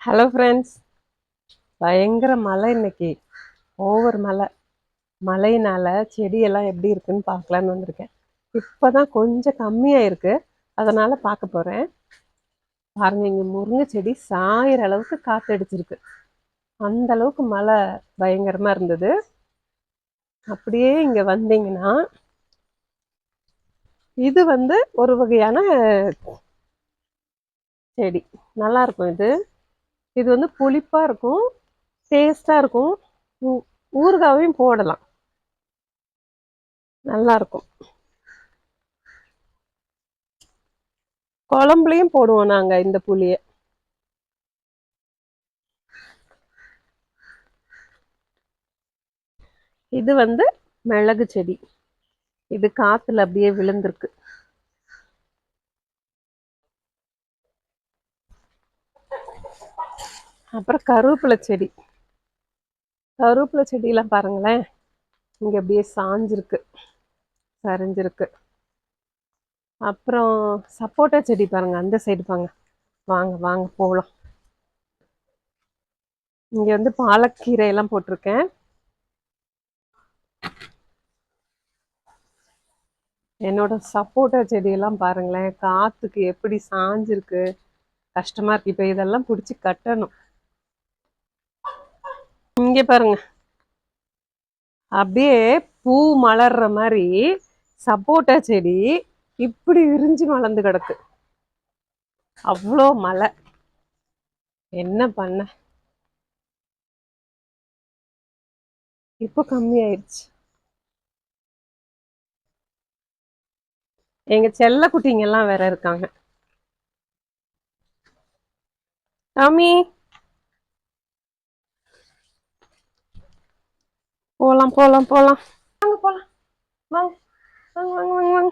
Hello friends. பயங்கர மழை இன்னைக்கு. ஓவர் மழை. மழையினால செடியெல்லாம் எப்படி இருக்குன்னு பார்க்கலான்னு வந்திருக்கேன். இப்போதான் கொஞ்சம் கம்மியாக இருக்கு. அதனால பார்க்க போகிறேன். பாருங்க, இங்கே முருங்கை செடி சாயிற அளவுக்கு காற்றடிச்சிருக்கு. அந்த அளவுக்கு மழை பயங்கரமாக இருந்தது. அப்படியே இங்கே வந்தீங்கன்னா இது ஒரு வகையான செடி. நல்லா இருக்கும் இது. இது புளிப்பாக இருக்கும், டேஸ்டாக இருக்கும். ஊறுகாவையும் போடலாம், நல்லா இருக்கும். குழம்புலையும் போடுவோம் நாங்க இந்த புளிய. இது மிளகு செடி. இது காத்துல அப்படியே விழுந்திருக்கு. அப்புறம் கருவேப்பிலை செடி. கருவேப்பிலை செடியெல்லாம் பாருங்களேன், இங்க அப்படியே சாஞ்சிருக்கு, சரிஞ்சிருக்கு. அப்புறம் சப்போட்டா செடி பாருங்க, அந்த சைடு பாருங்க. வாங்க வாங்க போகலாம். இங்க பாலக்கீரை எல்லாம் போட்டிருக்கேன். என்னோட சப்போட்டா செடியெல்லாம் பாருங்களேன், காத்துக்கு எப்படி சாஞ்சிருக்கு. கஷ்டமா இருக்கு. இப்ப இதெல்லாம் பிடிச்சி கட்டணும். இங்க பாருங்க, அப்படியே பூ மலர்ற மாதிரி சப்போட்டா செடி இப்படி விரிஞ்சு மலர்ந்து கிடக்கு. அவ்வளோ மழை. என்ன பண்ண, இப்போ கம்மி ஆயிடுச்சு. எங்க செல்ல குட்டிங்க எல்லாம் வேற இருக்காங்க. டாமி, போலாம் போலாம் போலாம், வாங்க போலாம், வாங்க வாங்க வாங்க வாங்க வாங்க.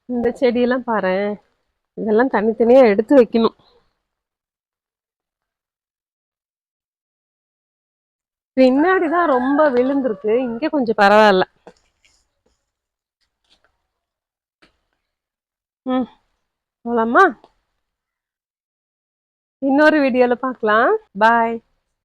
இந்த செடியெல்லாம் பாரு, இதெல்லாம் தனித்தனியா எடுத்து வைக்கணும். பின்னாடிதான் ரொம்ப விழுந்திருக்கு, இங்க கொஞ்சம் பரவாயில்ல. போலாமா? இன்னொரு வீடியோல பார்க்கலாம். பாய்.